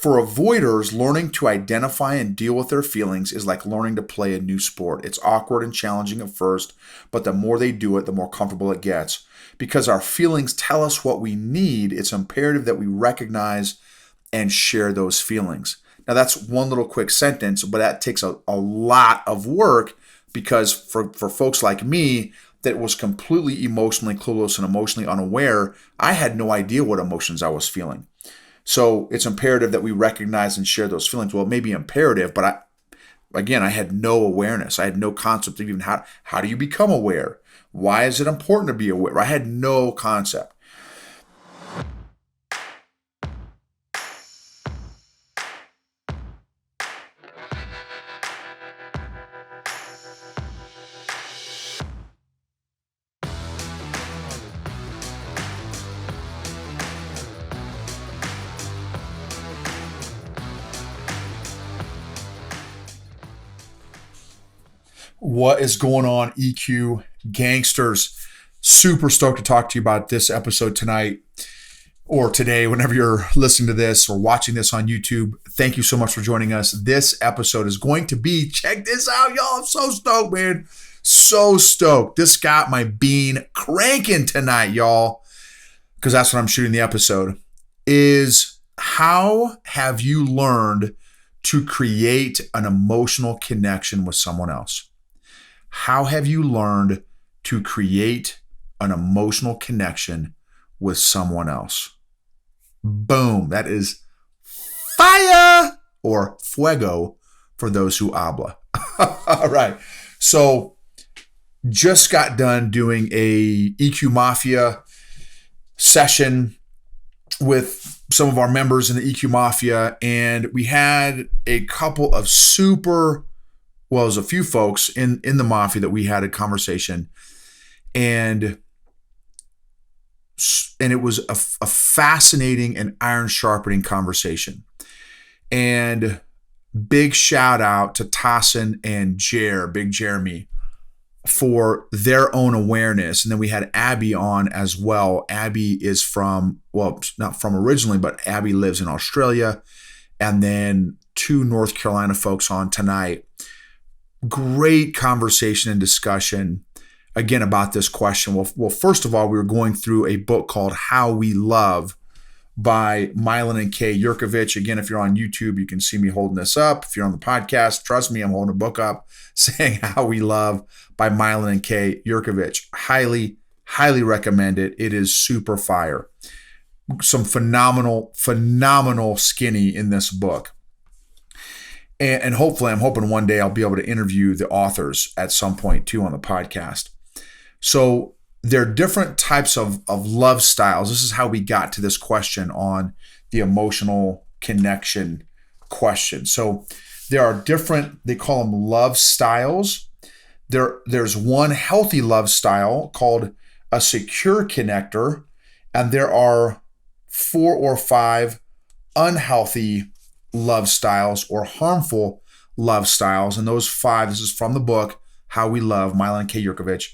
For avoiders, learning to identify and deal with their feelings is like learning to play a new sport. It's awkward and challenging at first, but the more they do it, the more comfortable it gets. Because our feelings tell us what we need, it's imperative that we recognize and share those feelings. Now, that's one little quick sentence, but that takes a lot of work because for folks like me that was completely emotionally clueless and emotionally unaware, I had no idea what emotions I was feeling. So it's imperative that we recognize and share those feelings. Well, it may be imperative, but I had no awareness. I had no concept of even how do you become aware? Why is it important to be aware? I had no concept. What is going on, EQ gangsters? Super stoked to talk to you about this episode tonight or today, whenever you're listening to this or watching this on YouTube. Thank you so much for joining us. This episode is going to be, check this out, y'all. I'm so stoked, man. So stoked. This got my bean cranking tonight, y'all, because that's what I'm shooting the episode, is how have you learned to create an emotional connection with someone else? How have you learned to create an emotional connection with someone else? Boom. That is fire, or fuego for those who habla. All right. So just got done doing a EQ Mafia session with some of our members in the EQ Mafia, and we had a couple of there's a few folks in the Mafia that we had a conversation, and it was a fascinating and iron sharpening conversation. And big shout out to Tassin and Big Jeremy, for their own awareness. And then we had Abby on as well. Abby is not from originally, but Abby lives in Australia. And then 2 North Carolina folks on tonight. Great conversation and discussion, again, about this question. Well, first of all, we were going through a book called How We Love by Milan and Kay Yurkovich. Again, if you're on YouTube, you can see me holding this up. If you're on the podcast, trust me, I'm holding a book up saying How We Love by Milan and Kay Yurkovich. Highly, highly recommend it. It is super fire. Some phenomenal skinny in this book. And hopefully, I'm hoping one day I'll be able to interview the authors at some point too on the podcast. So there are different types of love styles. This is how we got to this question on the emotional connection question. So there are different, they call them love styles. There's one healthy love style called a secure connector, and there are 4 or 5 unhealthy love styles or harmful love styles. And those 5, this is from the book, How We Love, Milan and Kay Yurkovich.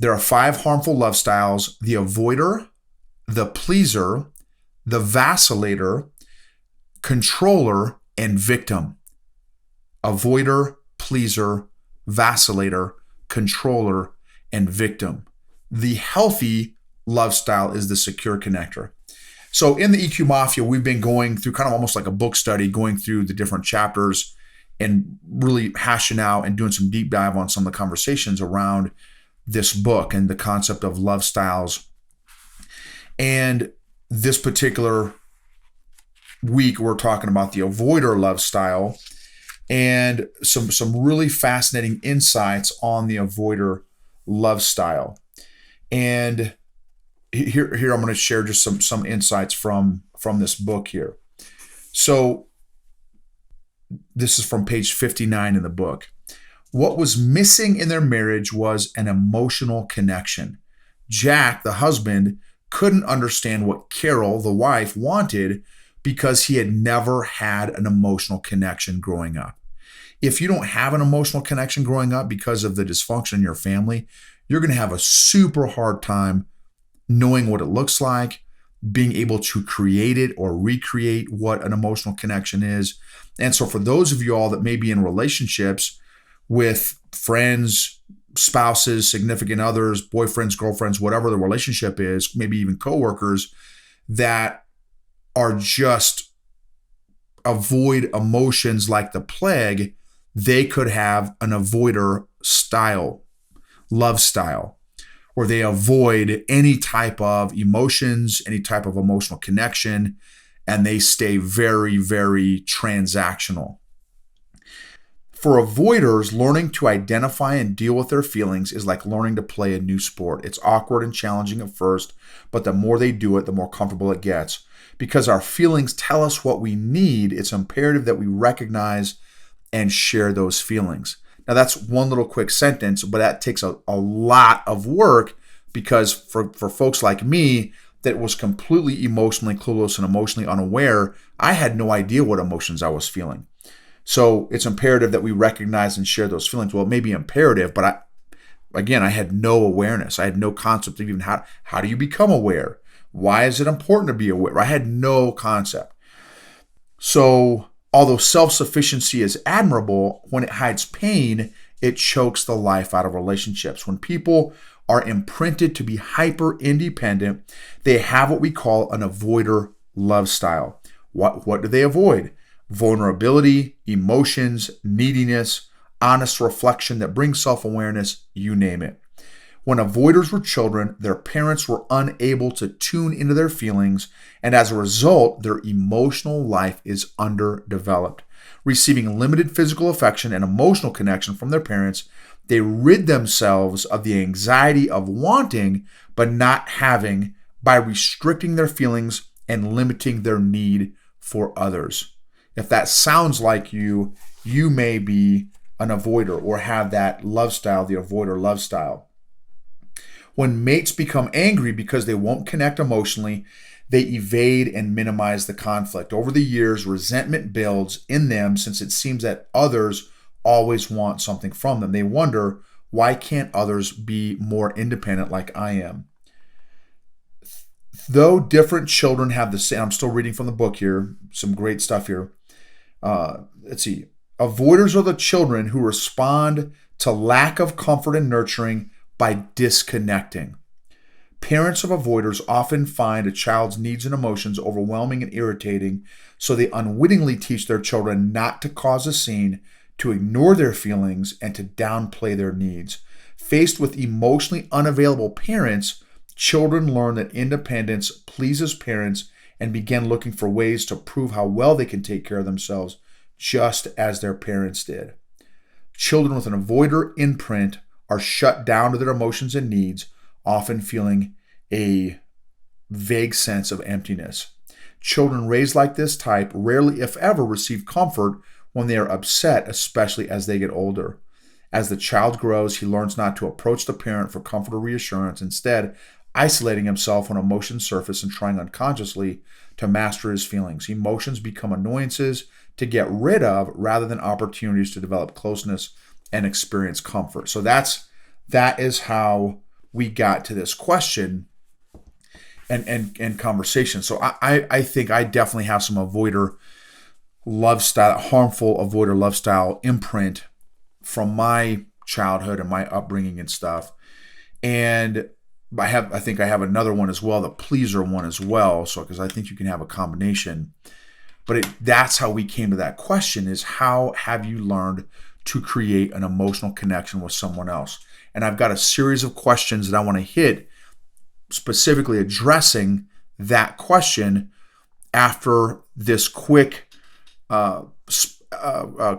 There are 5 harmful love styles: the avoider, the pleaser, the vacillator, controller, and victim. Avoider, pleaser, vacillator, controller, and victim. The healthy love style is the secure connector. So in the EQ Mafia, we've been going through kind of almost like a book study, going through the different chapters and really hashing out and doing some deep dive on some of the conversations around this book and the concept of love styles. And this particular week, we're talking about the avoider love style and some really fascinating insights on the avoider love style. And here I'm going to share just some insights from this book here. So this is from page 59 in the book. What was missing in their marriage was an emotional connection. Jack, the husband, couldn't understand what Carol, the wife, wanted because he had never had an emotional connection growing up. If you don't have an emotional connection growing up because of the dysfunction in your family, you're going to have a super hard time knowing what it looks like, being able to create it or recreate what an emotional connection is. And so for those of you all that may be in relationships with friends, spouses, significant others, boyfriends, girlfriends, whatever the relationship is, maybe even coworkers that are just avoid emotions like the plague, they could have an avoider style, love style, where they avoid any type of emotions, any type of emotional connection, and they stay very, very transactional. For avoiders, learning to identify and deal with their feelings is like learning to play a new sport. It's awkward and challenging at first, but the more they do it, the more comfortable it gets. Because our feelings tell us what we need, it's imperative that we recognize and share those feelings. Now, that's one little quick sentence, but that takes a lot of work because for folks like me that was completely emotionally clueless and emotionally unaware, I had no idea what emotions I was feeling. So it's imperative that we recognize and share those feelings. Well, it may be imperative, but I had no awareness. I had no concept of even how do you become aware? Why is it important to be aware? I had no concept. So although self-sufficiency is admirable, when it hides pain, it chokes the life out of relationships. When people are imprinted to be hyper-independent, they have what we call an avoider love style. What do they avoid? Vulnerability, emotions, neediness, honest reflection that brings self-awareness, you name it. When avoiders were children, their parents were unable to tune into their feelings, and as a result, their emotional life is underdeveloped. Receiving limited physical affection and emotional connection from their parents, they rid themselves of the anxiety of wanting but not having by restricting their feelings and limiting their need for others. If that sounds like you may be an avoider or have that love style, the avoider love style. When mates become angry because they won't connect emotionally, they evade and minimize the conflict. Over the years, resentment builds in them since it seems that others always want something from them. They wonder, why can't others be more independent like I am? Though different children have the same, I'm still reading from the book here, some great stuff here. Let's see. Avoiders are the children who respond to lack of comfort and nurturing by disconnecting. Parents of avoiders often find a child's needs and emotions overwhelming and irritating, so they unwittingly teach their children not to cause a scene, to ignore their feelings, and to downplay their needs. Faced with emotionally unavailable parents, children learn that independence pleases parents and begin looking for ways to prove how well they can take care of themselves, just as their parents did. Children with an avoider imprint are shut down to their emotions and needs, often feeling a vague sense of emptiness. Children raised like this type rarely, if ever, receive comfort when they are upset, especially as they get older. As the child grows, he learns not to approach the parent for comfort or reassurance, instead isolating himself when emotions surface and trying unconsciously to master his feelings. Emotions become annoyances to get rid of rather than opportunities to develop closeness and experience comfort. So that is how we got to this question and conversation. So I think I definitely have some avoider love style, harmful avoider love style imprint from my childhood and my upbringing and stuff. And I think I have another one as well, the pleaser one as well. So, because I think you can have a combination, but that's how we came to that question: is how have you learned to create an emotional connection with someone else? And I've got a series of questions that I want to hit, specifically addressing that question after this quick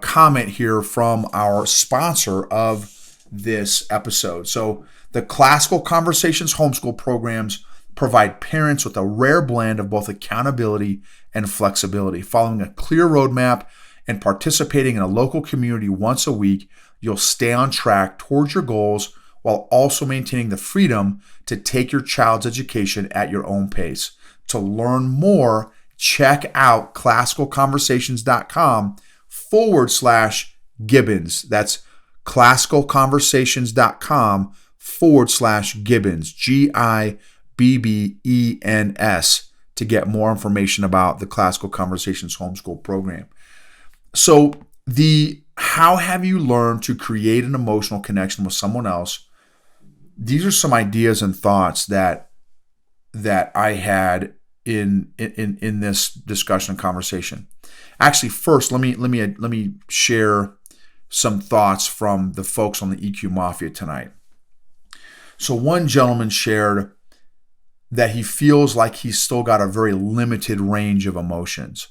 comment here from our sponsor of this episode. So the Classical Conversations homeschool programs provide parents with a rare blend of both accountability and flexibility. Following a clear roadmap and participating in a local community once a week, you'll stay on track towards your goals while also maintaining the freedom to take your child's education at your own pace. To learn more, check out classicalconversations.com/Gibbons. That's classicalconversations.com/Gibbons, Gibbens. to get more information about the Classical Conversations Homeschool program. So how have you learned to create an emotional connection with someone else? These are some ideas and thoughts that I had in this discussion and conversation. Actually, first, let me share some thoughts from the folks on the EQ Mafia tonight. So one gentleman shared that he feels like he's still got a very limited range of emotions.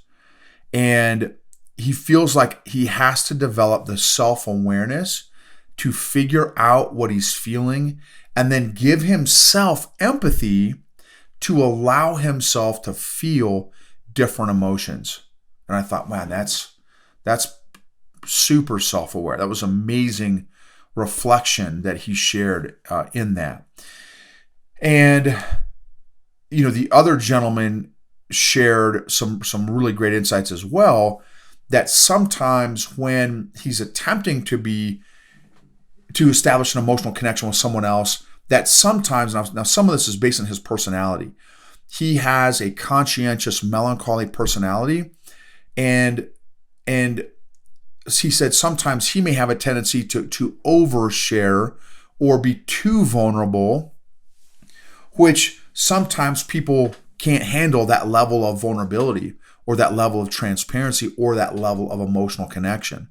And he feels like he has to develop the self-awareness to figure out what he's feeling and then give himself empathy to allow himself to feel different emotions. And I thought, man, that's super self-aware. That was amazing reflection that he shared in that. And, the other gentleman shared some really great insights as well, that sometimes when he's attempting to establish an emotional connection with someone else, that sometimes, now some of this is based on his personality. He has a conscientious, melancholy personality, and he said sometimes he may have a tendency to overshare or be too vulnerable, which sometimes people can't handle that level of vulnerability or that level of transparency or that level of emotional connection,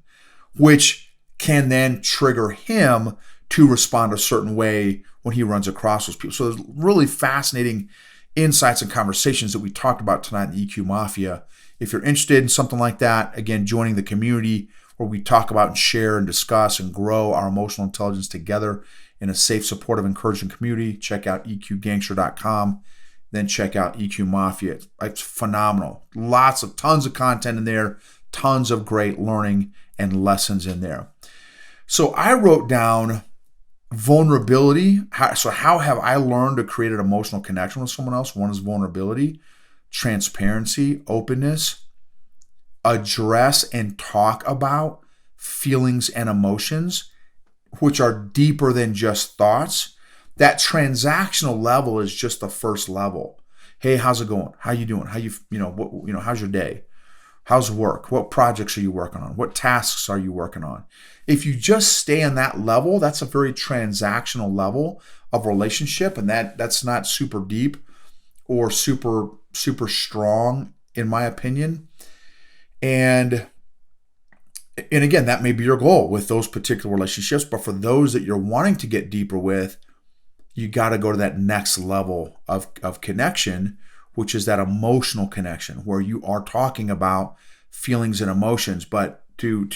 which can then trigger him to respond a certain way when he runs across those people. So there's really fascinating insights and conversations that we talked about tonight in the EQ Mafia. If you're interested in something like that, again, joining the community where we talk about and share and discuss and grow our emotional intelligence together in a safe, supportive, encouraging community, check out EQgangster.com. Then check out EQ Mafia. It's phenomenal. Tons of content in there, tons of great learning and lessons in there. So I wrote down vulnerability. How have I learned to create an emotional connection with someone else? One is vulnerability, transparency, openness, address and talk about feelings and emotions, which are deeper than just thoughts. That transactional level is just the first level. Hey, how's it going? How you doing? How's your day? How's work? What projects are you working on? What tasks are you working on? If you just stay on that level, that's a very transactional level of relationship, and that's not super deep or super strong, in my opinion. And again, that may be your goal with those particular relationships, but for those that you're wanting to get deeper with, you got to go to that next level of connection, which is that emotional connection where you are talking about feelings and emotions. But to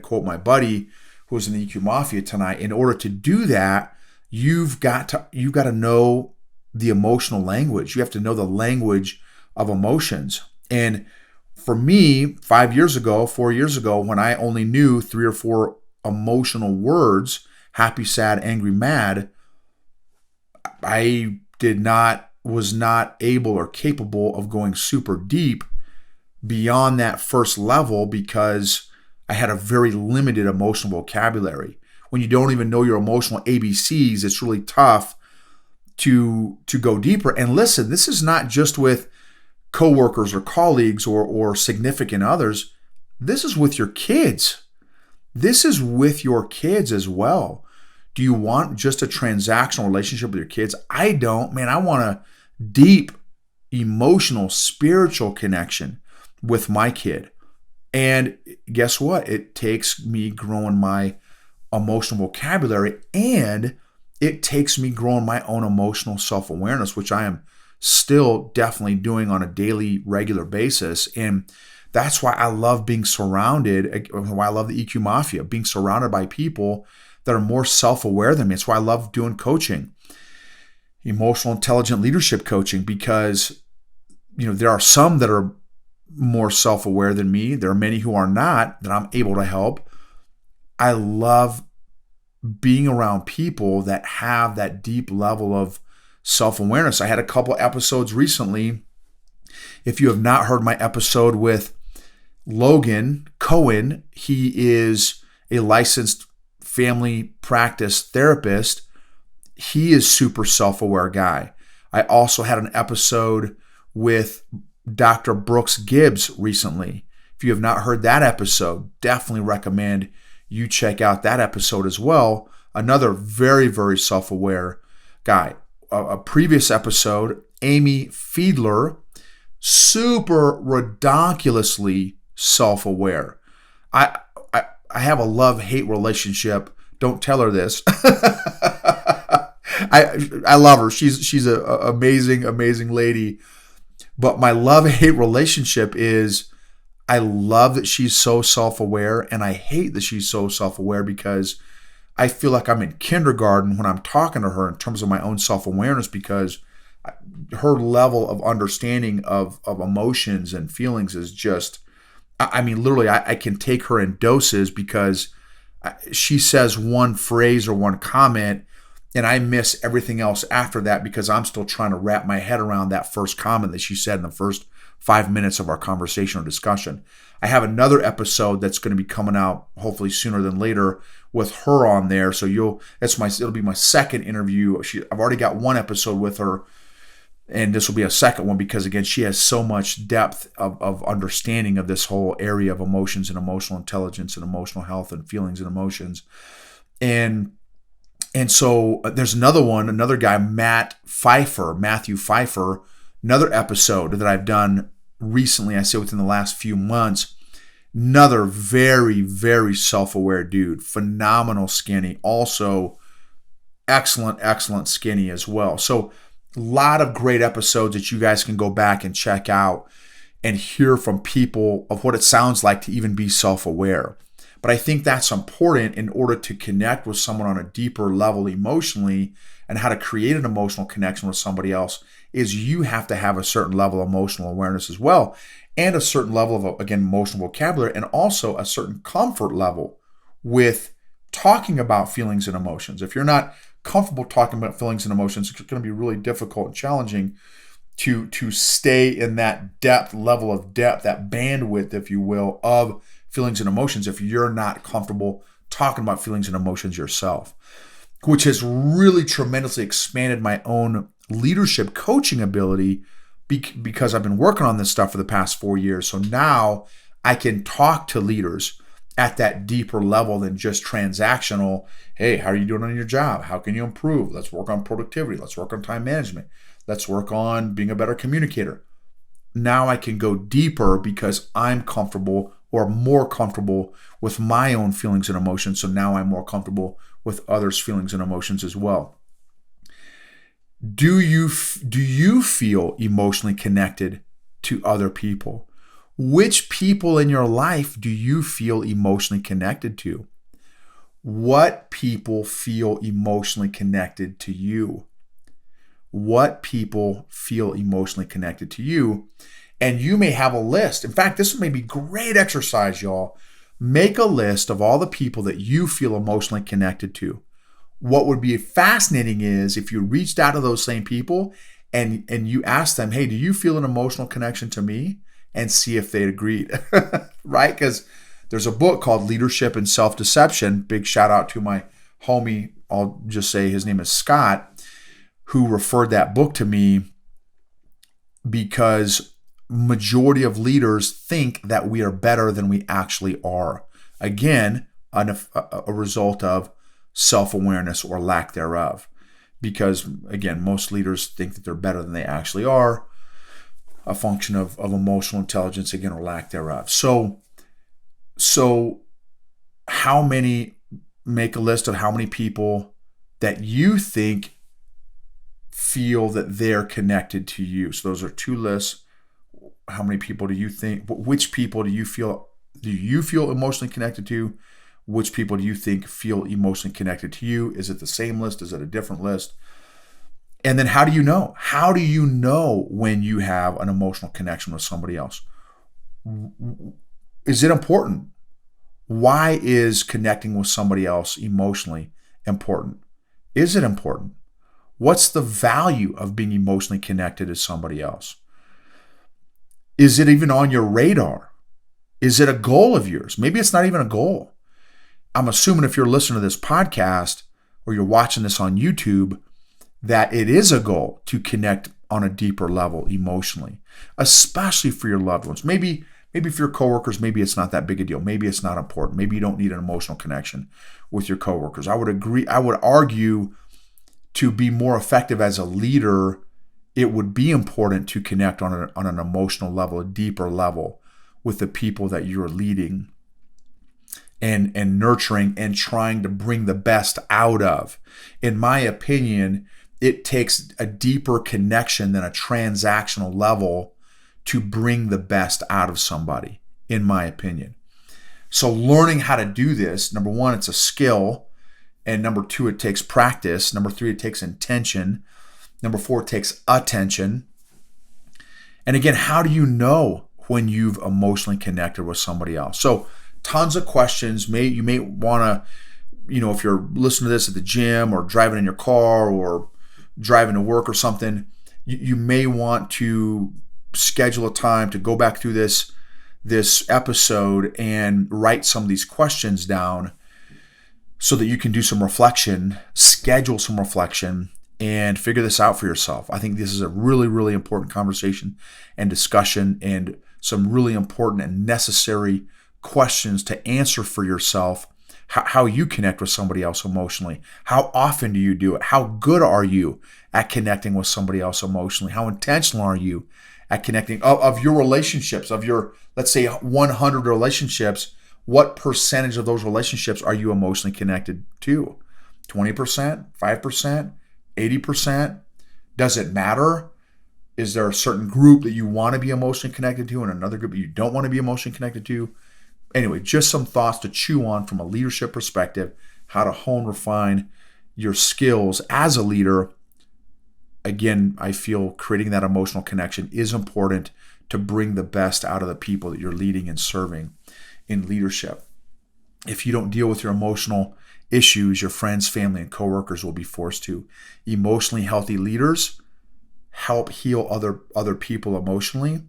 quote my buddy who was in the EQ Mafia tonight, in order to do that, you've got to know the emotional language. You have to know the language of emotions. And for me, 4 years ago, when I only knew 3 or 4 emotional words, happy, sad, angry, mad, I was not able or capable of going super deep beyond that first level because I had a very limited emotional vocabulary. When you don't even know your emotional ABCs, it's really tough to go deeper. And listen, this is not just with coworkers or colleagues or significant others. This is with your kids. This is with your kids as well. Do you want just a transactional relationship with your kids? I don't. Man, I want a deep, emotional, spiritual connection with my kid. And guess what? It takes me growing my emotional vocabulary, and it takes me growing my own emotional self-awareness, which I am still definitely doing on a daily, regular basis. And that's why I love being surrounded, why I love the EQ Mafia, being surrounded by people that are more self-aware than me. It's why I love doing coaching, emotional intelligent leadership coaching, because there are some that are more self-aware than me. There are many who are not, that I'm able to help. I love being around people that have that deep level of self-awareness. I had a couple episodes recently. If you have not heard my episode with Logan Cohen, he is a licensed family practice therapist. He is super self-aware guy. I also had an episode with Dr. Brooks Gibbs recently. If you have not heard that episode, definitely recommend you check out that episode as well. Another very, very self-aware guy. A previous episode, Amy Fiedler, super redonkulously self-aware. I have a love-hate relationship. Don't tell her this. I love her. She's an amazing, amazing lady. But my love-hate relationship is I love that she's so self-aware, and I hate that she's so self-aware because I feel like I'm in kindergarten when I'm talking to her in terms of my own self-awareness, because her level of understanding of emotions and feelings is just, I mean, literally, I can take her in doses because she says one phrase or one comment and I miss everything else after that because I'm still trying to wrap my head around that first comment that she said in the first 5 minutes of our conversation or discussion. I have another episode that's going to be coming out hopefully sooner than later with her on there. So it'll be my second interview. I've already got one episode with her, and this will be a second one because, again, she has so much depth of understanding of this whole area of emotions and emotional intelligence and emotional health and feelings and emotions. And so there's another guy, Matthew Pfeiffer, another episode that I've done recently, I say within the last few months. Another very, very self-aware dude, phenomenal skinny, also excellent skinny as well. So a lot of great episodes that you guys can go back and check out and hear from people of what it sounds like to even be self-aware. But I think that's important in order to connect with someone on a deeper level emotionally, and how to create an emotional connection with somebody else is you have to have a certain level of emotional awareness as well, and a certain level of, again, emotional vocabulary, and also a certain comfort level with talking about feelings and emotions. If you're not comfortable talking about feelings and emotions, it's going to be really difficult and challenging to stay in that level of depth, that bandwidth, if you will, of feelings and emotions if you're not comfortable talking about feelings and emotions yourself, which has really tremendously expanded my own leadership coaching ability because I've been working on this stuff for the past 4 years. So now I can talk to leaders at that deeper level than just transactional. Hey, how are you doing on your job? How can you improve? Let's work on productivity. Let's work on time management. Let's work on being a better communicator. Now I can go deeper because I'm comfortable, or more comfortable, with my own feelings and emotions. So now I'm more comfortable with others' feelings and emotions as well. Do you feel emotionally connected to other people? Which people in your life do you feel emotionally connected to? What people feel emotionally connected to you? What people feel emotionally connected to you? And you may have a list. In fact, this may be great exercise, y'all. Make a list of all the people that you feel emotionally connected to. What would be fascinating is if you reached out to those same people and you asked them, hey, do you feel an emotional connection to me? And see if they agreed, right? Because there's a book called Leadership and Self-Deception. Big shout out to my homie, I'll just say his name is Scott, who referred that book to me, because majority of leaders think that we are better than we actually are. Again, a result of self-awareness or lack thereof. Because, again, most leaders think that they're better than they actually are. A function of emotional intelligence, again, or lack thereof. So how many, make a list of how many people that you think feel that they're connected to you. So those are two lists. How many people do you think, which people do you feel emotionally connected to? Which people do you think feel emotionally connected to you? Is it the same list? Is it a different list? And then how do you know? How do you know when you have an emotional connection with somebody else? Is it important? Why is connecting with somebody else emotionally important? Is it important? What's the value of being emotionally connected to somebody else? Is it even on your radar? Is it a goal of yours? Maybe it's not even a goal. I'm assuming if you're listening to this podcast or you're watching this on YouTube, that it is a goal to connect on a deeper level emotionally, especially for your loved ones. Maybe for your coworkers, maybe it's not that big a deal. Maybe it's not important. Maybe you don't need an emotional connection with your coworkers. I would argue to be more effective as a leader, it would be important to connect on an emotional level, a deeper level with the people that you're leading and nurturing and trying to bring the best out of. In my opinion, it takes a deeper connection than a transactional level to bring the best out of somebody, in my opinion. So learning how to do this, number one, it's a skill. And number two, it takes practice. Number three, it takes intention. Number four, it takes attention. And again, how do you know when you've emotionally connected with somebody else? So tons of questions. You may want to, if you're listening to this at the gym or driving in your car or driving to work or something, you may want to schedule a time to go back through this episode and write some of these questions down so that you can do some reflection, schedule some reflection, and figure this out for yourself. I think this is a really, really important conversation and discussion, and some really important and necessary questions to answer for yourself. How you connect with somebody else emotionally. How often do you do it? How good are you at connecting with somebody else emotionally? How intentional are you at connecting of your relationships, of your, let's say 100 relationships? What percentage of those relationships are you emotionally connected to? 20%, 5%, 80%? Does it matter? Is there a certain group that you want to be emotionally connected to and another group that you don't want to be emotionally connected to? Anyway, just some thoughts to chew on from a leadership perspective, how to hone, refine your skills as a leader. Again, I feel creating that emotional connection is important to bring the best out of the people that you're leading and serving in leadership. If you don't deal with your emotional issues, your friends, family, and coworkers will be forced to. Emotionally healthy leaders help heal other people emotionally.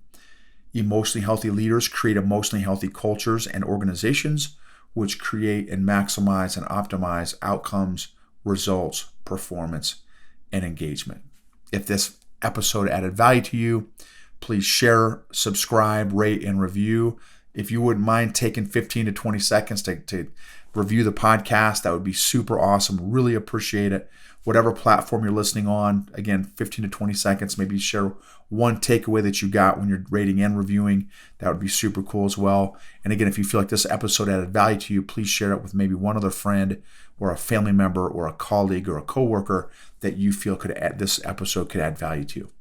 Emotionally healthy leaders create emotionally healthy cultures and organizations, which create and maximize and optimize outcomes, results, performance, and engagement. If this episode added value to you, please share, subscribe, rate, and review. If you wouldn't mind taking 15 to 20 seconds to review the podcast, that would be super awesome. Really appreciate it. Whatever platform you're listening on, again, 15 to 20 seconds, maybe share one takeaway that you got when you're rating and reviewing. That would be super cool as well. And again, if you feel like this episode added value to you, please share it with maybe one other friend or a family member or a colleague or a coworker that you feel this episode could add value to.